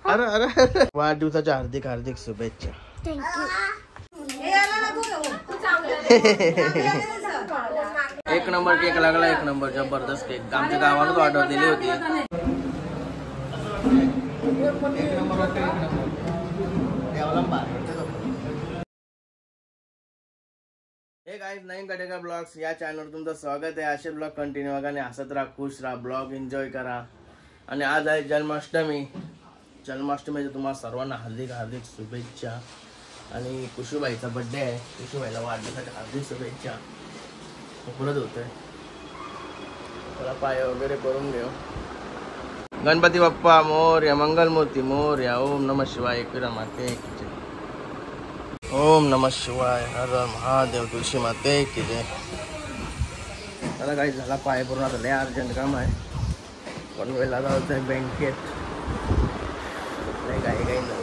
अरे अरे वाढदिवसाच्या हार्दिक हार्दिक शुभेच्छा. एक नंबर केक लागला, एक नंबर जबरदस्त केक. आमच्या गावालाच ऑर्डर दिली होती. हे गाइस, नवीन कटेकर ब्लॉग्स या चॅनलवर तुमचं स्वागत आहे. असे ब्लॉग कंटिन्यू बघा आणि हसत राहा, खुश राहा, ब्लॉग एन्जॉय करा. आणि आज आहे जन्माष्टमी. जन्माष्टमीच्या तुम्हाला सर्वांना हार्दिक हार्दिक शुभेच्छा. आणि कुशूबाईचा बर्थडे आहे. कुशूबाईला वाढदिवसाच्या हार्दिक शुभेच्छा. फुलत होतोय, त्याला पाय वगैरे करून घेऊ. गणपती बाप्पा मोरया, मंगलमूर्ती मोरया. ओम नमः शिवाय, एकविरा माते की जय. ओम नमः शिवाय, हर हर महादेव, तुळशी माते की जय. त्याला काही झाला पाय पूर्ण. आता लय अर्जंट काम आहे, पण वेळेला जायचं आहे बँकेत. नाही काही काही नाही.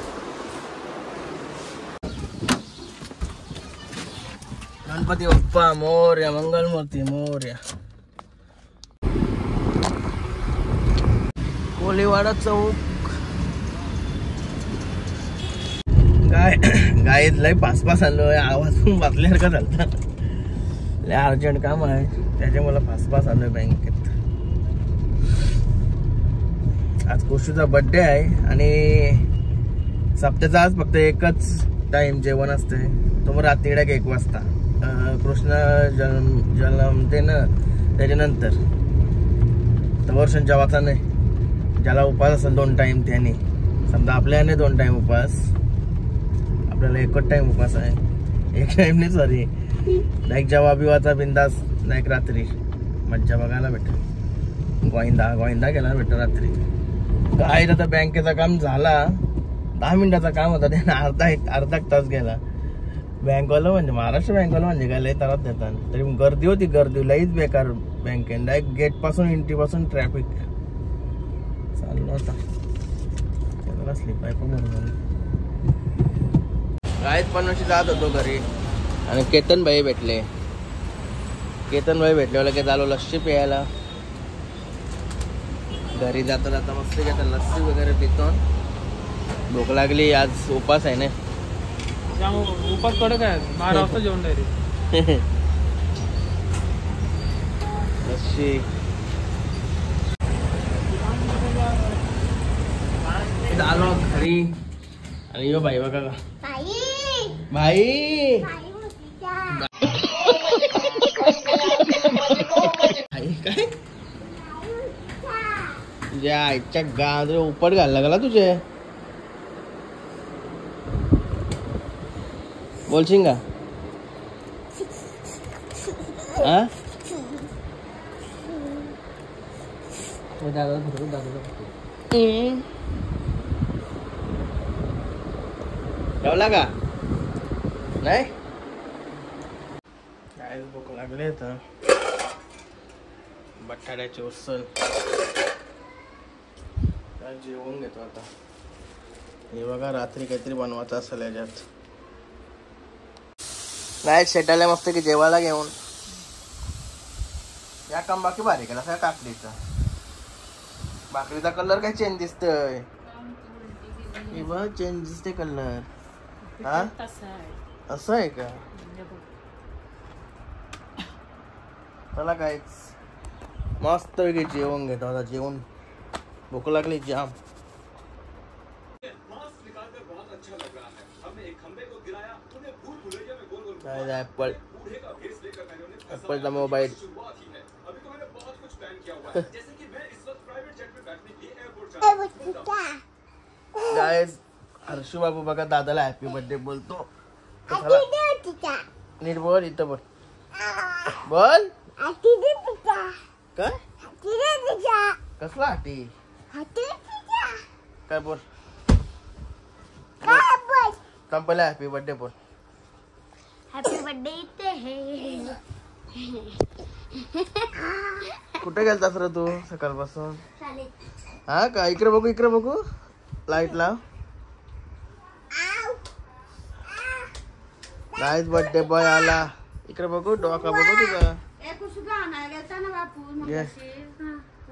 गणपती बाप्पा मोरया, मंगलमूर्ती मोरया. कोलीवाडा चौक. गाय लय पास आलोय. आवाज पण बातल्यासारखा झालता. लय अर्जंट काम आहे, त्याच्यामुळे पास आलोय बँकेत. आज कुशूचा बर्थडे आहे आणि सप्त्याचा आज फक्त एकच टाइम जेवण असते, तो मग रात्री 1 वाजता. कृष्ण जन्मते ना, त्याच्यानंतर तवर जेवायचा नाही. ज्याला उपास असेल 2 टाइम त्याने, समजा आपल्याने 2 टाइम उपास, आपल्याला 1च टाइम उपास आहे. 1 टाइम नाही, सॉरी, एक जेव्हा बिवाचा बिंदास नाही. रात्री मज्जा बघायला भेटेल. गोविंदा गेला भेटतो रात्री. काय आता बँकेचा काम झाला, 10 मिनिटाचा काम होता, त्याने अर्धा तास गेला. बँकवाला म्हणजे महाराष्ट्र बँकवाला म्हणजे काय लय त्रास देतात. तरी गर्दी होती, गर्दी लईच बेकार. बँकेत डायरेक्ट गेट पासून एंट्री पासून ट्रॅफिक चाललो होता. त्याला स्लिप आहे पण म्हणून गायत 50 जात होतो घरी आणि केतन भाई भेटले. लगेच आलो लस्सी प्यायला. घरी जाता जाता मस्त घेता लस्सी वगैरे पितो. भूक लागली, आज उपास आहे ना. उपास कडक आहे. 12 वाजता जेवण डायरेक्ट. लस्सी आलो घरी आणि यो भाई बघा भाई काय तुझ्या आईच्या गाजरे उपट घालायला लागला तुझे. बोलशील का? ठेवला का नाही? काय भूक लागले तर बटाट्याचे उसल काय जेवून घेतो आता. हे बघा, रात्री काहीतरी बनवायचं असेल याच्यात. नाही शेटाला मस्त की जेवायला घेऊन या. काम बाकी भारी केला काय काकडीचा. भाकरीचा कलर काय चेंज दिसतोय. हे बघ, चेंज दिसते कलर. हा असं आहे का? चला काय मस्त वेगळी जेवण घेतो आता. जेवण भूक लागली जाम. ऍपलचा मोबाईल. गाइस, हर्षू बाबू बघा दादाला हॅपी बर्थडे बोलतो. नीट बोल, इथं बोल. बोल काय? कसला हाटी? काय बोल? संपला हॅपी बर्थडे बोल. Happy birthday. कुठे गेलतास रे तू सकाळपासून? हा का? इकडे बघू लाईट लाव. गाइस, बर्थडे बॉय आला. इकडे बघू, डोका बघू तुझा.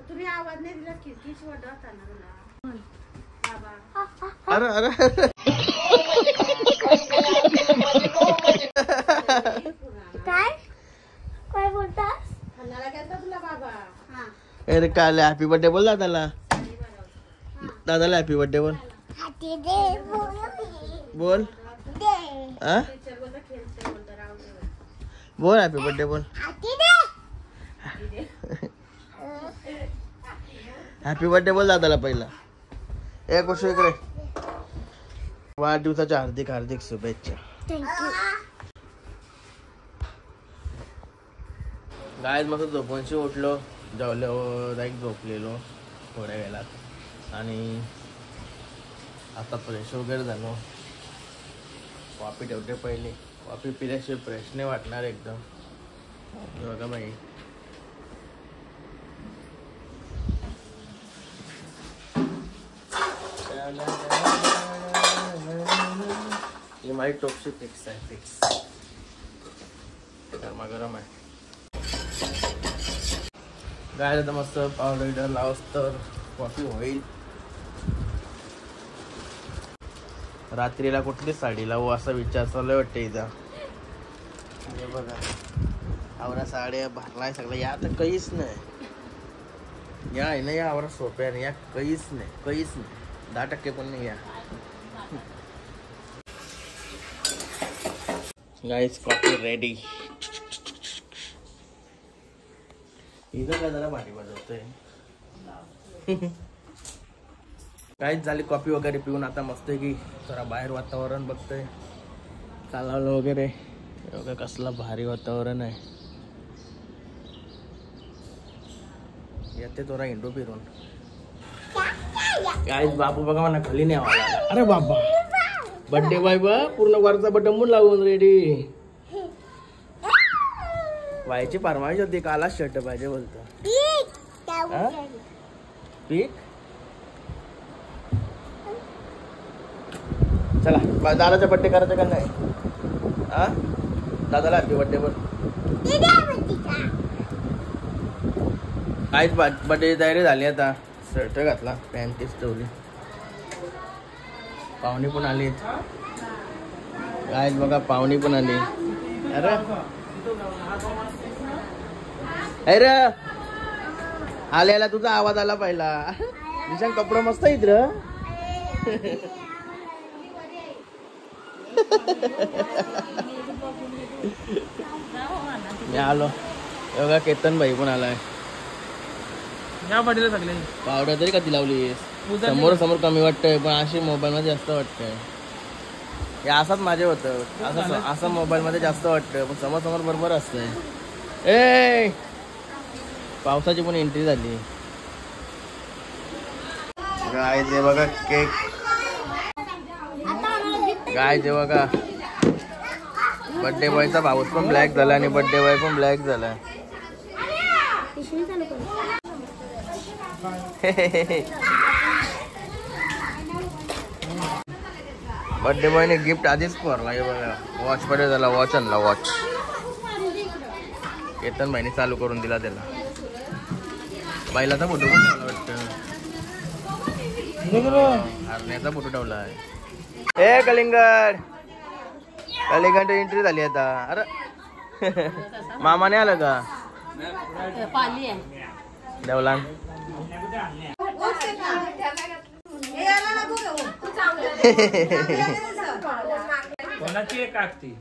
तुम्ही आवाज नाही दिला, खिडकीच वडा होता ना. अरे अरे काय काय बोलतास? अरे काल हॅपी बर्थडे बोल दादाला. दादाला हॅपी बर्थडे बोल. हाती दे बोल हा बोल हॅपी बर्थडे बोल. हाती दे. हॅपी बर्थडे बोल दादाला पहिला. एक वर्ष इकडे. वाढदिवसाच्या हार्दिक हार्दिक शुभेच्छा. थँक्यू. गायज मस्त झोपूनशी उठलो, जेवलो, डायरेक्ट झोपलेलो थोड्या वेळात आणि आता फ्रेश वगैरे झालो. कॉफी ठेवते पहिले. कॉफी पिल्याशिवाय फ्रेश नाही वाटणार एकदम. बघा बाई ही माझी टोपशी फिक्स आहे. फिक्स गरमागरम आहे. गायला तर मस्त पावडर लावस तर कॉफी होईल. रात्रीला कुठली साडी लावू असा विचार चालू वाटतं इथं. हे बघा आवरा साड्या भरलाय सगळं. या तर काहीच नाही. या आहे ना या आवरा सोप्या नाही. या काहीच नाही. 10% पण नाही. या गाईस कॉफी रेडी. इथं काय जरा भारी वाजवतोय. काहीच झाली कॉफी वगैरे पिऊन. आता मस्त आहे की जरा बाहेर वातावरण बघतोय. चालवलं वगैरे एवढं कसलं भारी वातावरण आहे. येते थोडा हिंडू फिरून. काहीच बापू बघा मला खाली नाही आवाज आला. अरे बाबा बर्थडे बाय बा पूर्ण वरचा बटन लावून रेडी. व्हायची फरमाईश होती कालाच शर्ट पाहिजे बोलतो. पीक चला दादाचा बर्थडे करायचा का नाही. हा दादाला हॅपी बर्थडे बोल. काहीच बर्थडे तयारी झाली. आता शर्ट घातला, पॅन्ट तीच ठेवली. पाहुणी पण आली. काहीच बघा पाहुणी पण आली. अरे अरे आल्याला तुझा आवाज आला पहिला. निशान कपडे मस्त आहेत र. मी आलो. बघा केतन भाई पण आलाय. या बर्थडेला सगळे पावडर तरी कधी लावली. समोर समोर कमी वाटतंय पण अशी मोबाईल मध्ये जास्त वाटतंय. हे असंच माझे होतं. असं मोबाईल मध्ये जास्त वाटतं पण समोर समोर बरोबर असतंय. ए पावसाची पण एंट्री झाली. गाय जे बघा केक. गाय जे बघा बर्थडे बॉयचा भाऊस पण ब्लॅक झाला आणि बर्थडे बॉय पण ब्लॅक झाला. बर्थडे बॉयने गिफ्ट आधीच भरला. हे बघा वॉच बर्थडे झाला. वॉच आणला. वॉच केतन भाईने चालू करून दिला त्याला. बाईलाचा फोटो पण ठेवला वाटतं. हरण्याचा फोटो ठेवला आहे. ए कलिंगड कलिंगड एंट्री झाली आता. अरे मामाने आलं का देवलान. कोणाची एक आगती.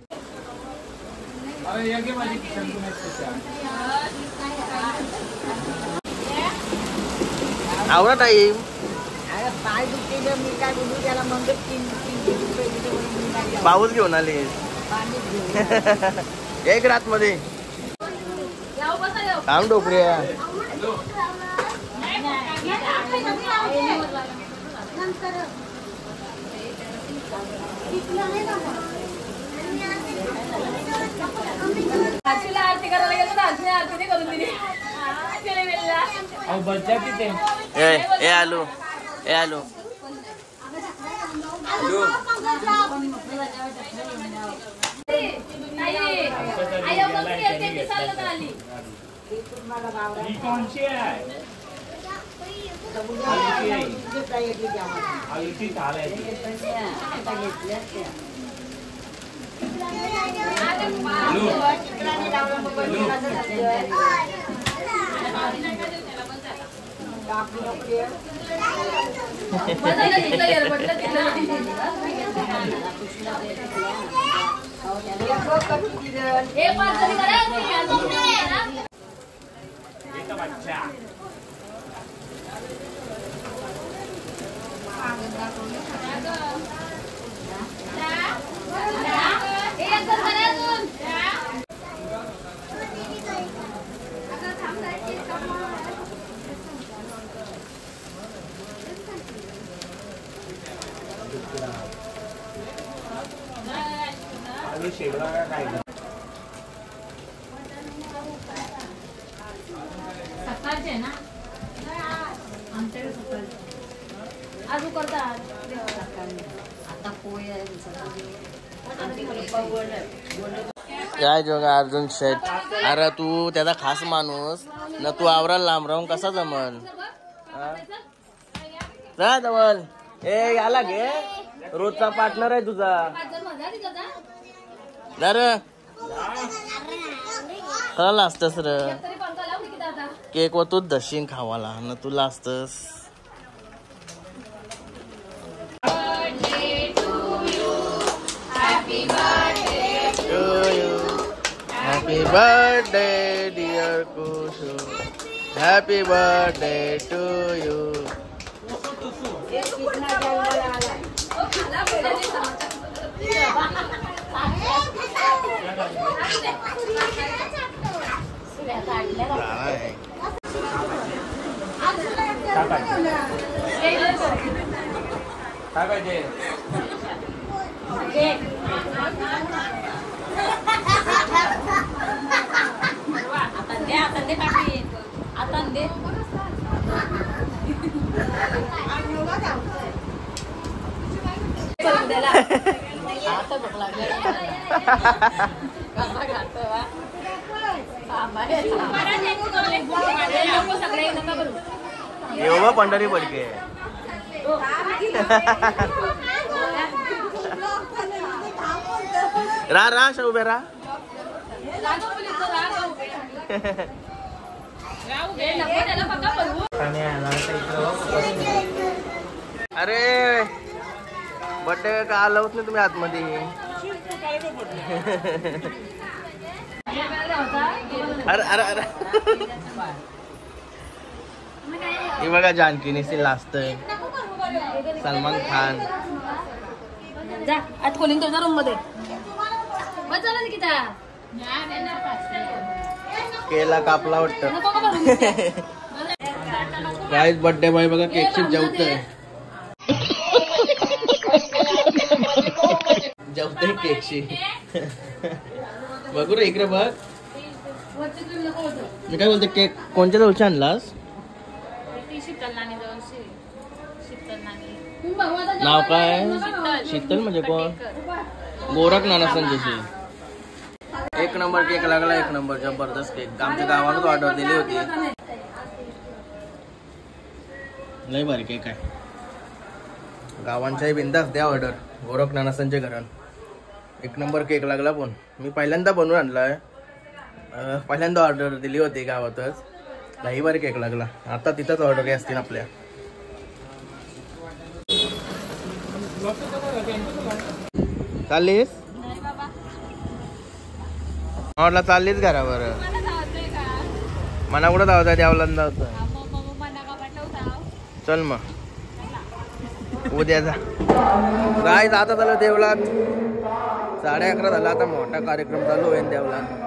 अरे या घे माझी आवडा टाईम. पाऊस घेऊन आले. एक रात मध्ये थांब डोकऱ्या. आरती करायला गेलो तर आरती करून दिली. बच्चा किती ए आलू. ए आलू सकाळचे ना आमच्याकडे सकाळचे आज करतात आता पोय काय जोगा अर्जुन शेठ, अरे तू त्याचा खास माणूस ना, तू आवराला लांब राहून कसा जमन? जा जवळ ए याला घे, रोजचा पार्टनर आहे तुझा. कळलं असतस र, केक व तूच दशीन खावाला ना, तुला असतस. Happy birthday dear Kushu, happy birthday to you. येऊ पंढरी पडके. रा रा शौबे रा. अरे बर्थडे का आलाच नाही तुम्ही आतमध्ये. अरे अरे अरे हे बघा जानकी निसी लास्ट सलमान खान. जा आज खोलीन तुझ्या रूम मध्ये केला कापला वाटतं. काय बर्थडे बॉय बघा केकची जेवतोय. जेवतोय केकची. बघू रे इकडे बघ. मी काय बोलते, केक कोणत्या जवळच्या आणलास? नाव काय? शीतल म्हणजे कोण? गोरख नाना संजयची. एक नंबर केक लागला, एक नंबर जबरदस्त केक. आमच्या गावानच ऑर्डर दिली होती. लय भारी केक आहे. गावांच्याही बिंदास द्या ऑर्डर. गोरख नाना संजय घरान एक नंबर केक लागला. पण मी पहिल्यांदा बनवून आणलाय. पहिल्यांदा ऑर्डर दिली होती गावातच. लई भारी केक लागला. आता तिथंच ऑर्डर घ्या असतील आपल्या. चाललीस? म्हटलं चाललीच घरावर. मना कुठं धावता द्यावला धावत. चल मग उद्या जा. काय जाता झालं देवळात. 11:30 झाला. आता मोठा कार्यक्रम चालू होईल देवळात.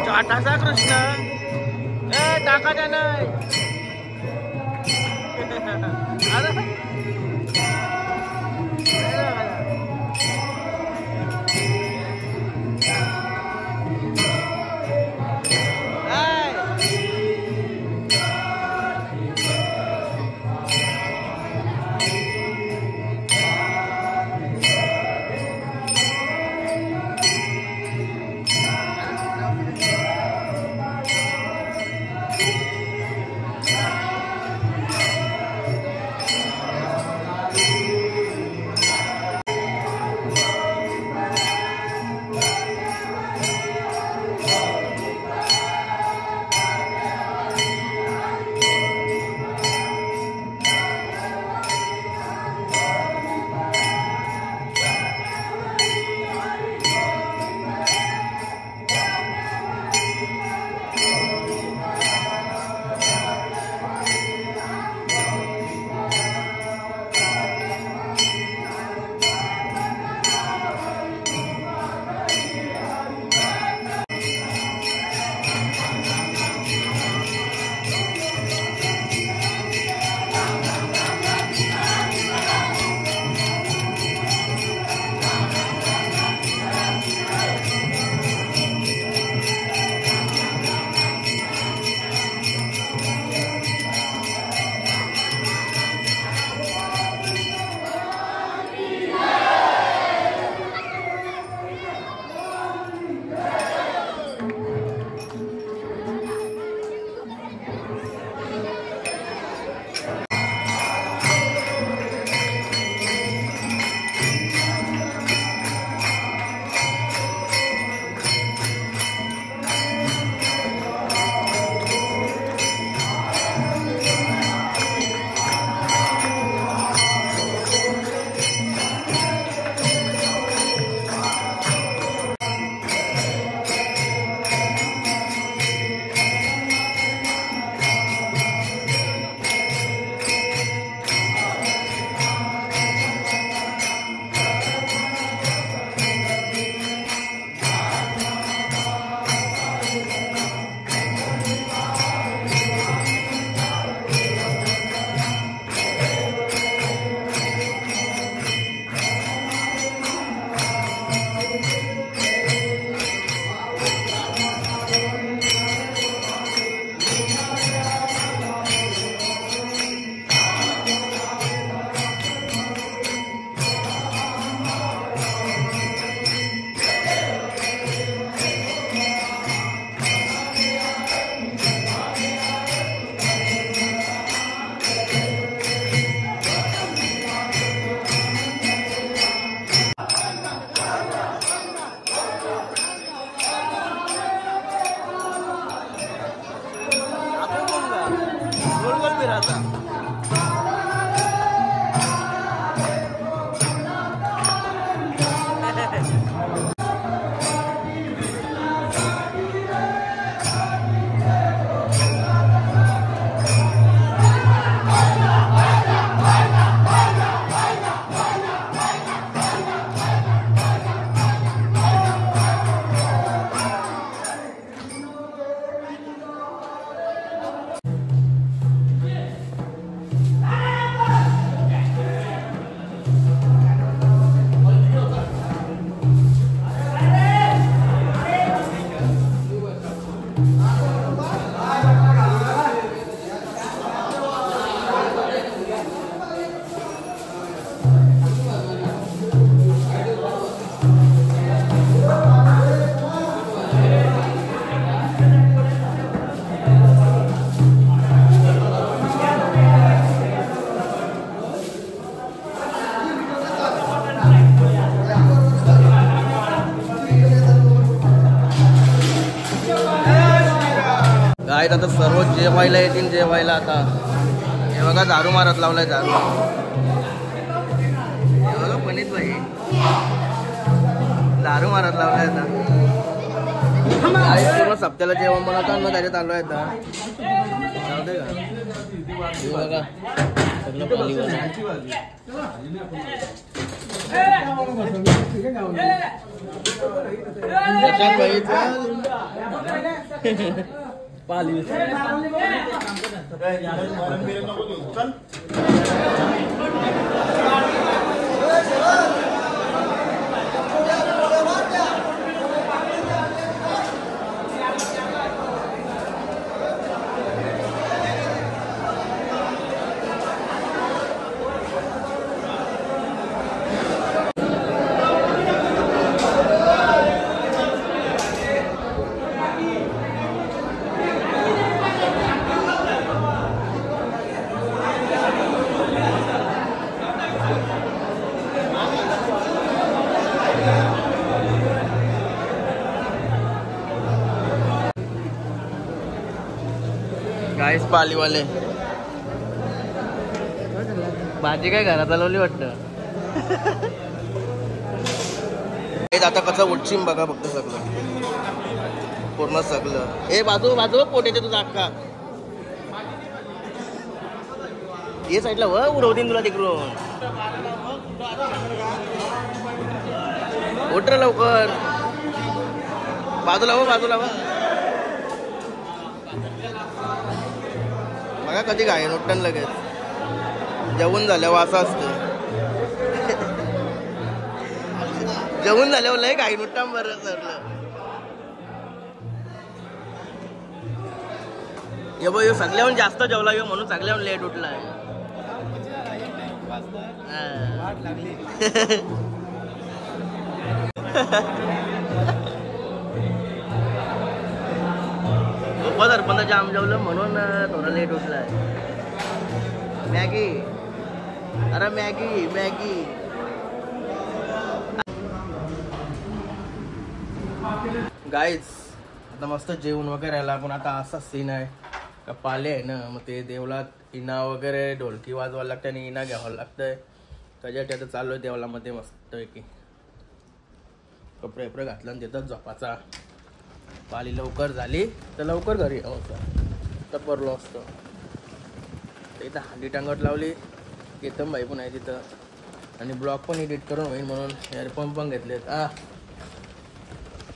चाटाचा कृष्ण टाकाचा नाही फिरायचा. काय आता सर्व जेवायला येतील जेवायला. आता हे बघा दारू मारत लावलाय. दारू हे बघा पनीत भाई दारू मारत लावलाय. आता पूर्ण सप्त्याला जेवण बनवतात मग त्याच्यात आलो आहे. आता जाऊ का हे बघा सगळं पाली गाईस पालीवाले भाजी काय घरात लावली वाटतं. आता कसं उठशील बघा फक्त सगळं पूर्ण सगळं. हे बाजू बाजू पोटेचे तुझा अक्का ये साईडला व उडवतीन तुला तिकडून. उठ रे लवकर बाजूला व बाजूला व. बघा कधी काय उठण लगेच जेवून झाल्यावर असं असतं. जेवून झाल्यावर लय काही नुट्टा बरं सरलं. हे बघ ह्यो सगळ्याहून जास्त जेवला ह्यो म्हणून सगळ्याहून लेट उठलाय. सरपंच जाम जेवलं म्हणून थोडं लेट उठलाय. मॅगी अरे मॅगी मॅगी. गाईज आता मस्त जेवण वगैरे आला. पण आता असा सीन आहे का पाले आहे ना मग ते देवलात इना वगैरे ढोलकी वाजवायला लागते आणि इना घ्यावं लागतंय. त्याच्यासाठी आता चालू आहे देवलामध्ये मस्त पैकी कपडे कपडे घातलं आणि तिथंच झोपाचा. पाली लवकर झाली तर लवकर घरी तर परलो असतो. इथं हांडी टांगट लावली. केतन भाई पण आहे तिथं आणि ब्लॉग पण एडिट करून होईल म्हणून एअरफोन पण घेतलेत.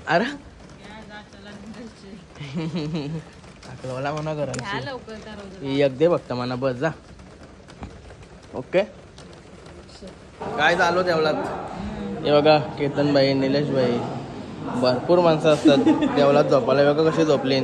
अरे मला म्हणा घरांची एक दे बघता म्हणा बस जा. ओके काय झालो देवलात. हे बघा केतन भाई निलेश भाई भरपूर माणसं असतात देवलात झोपायला. बघा कशी झोपली.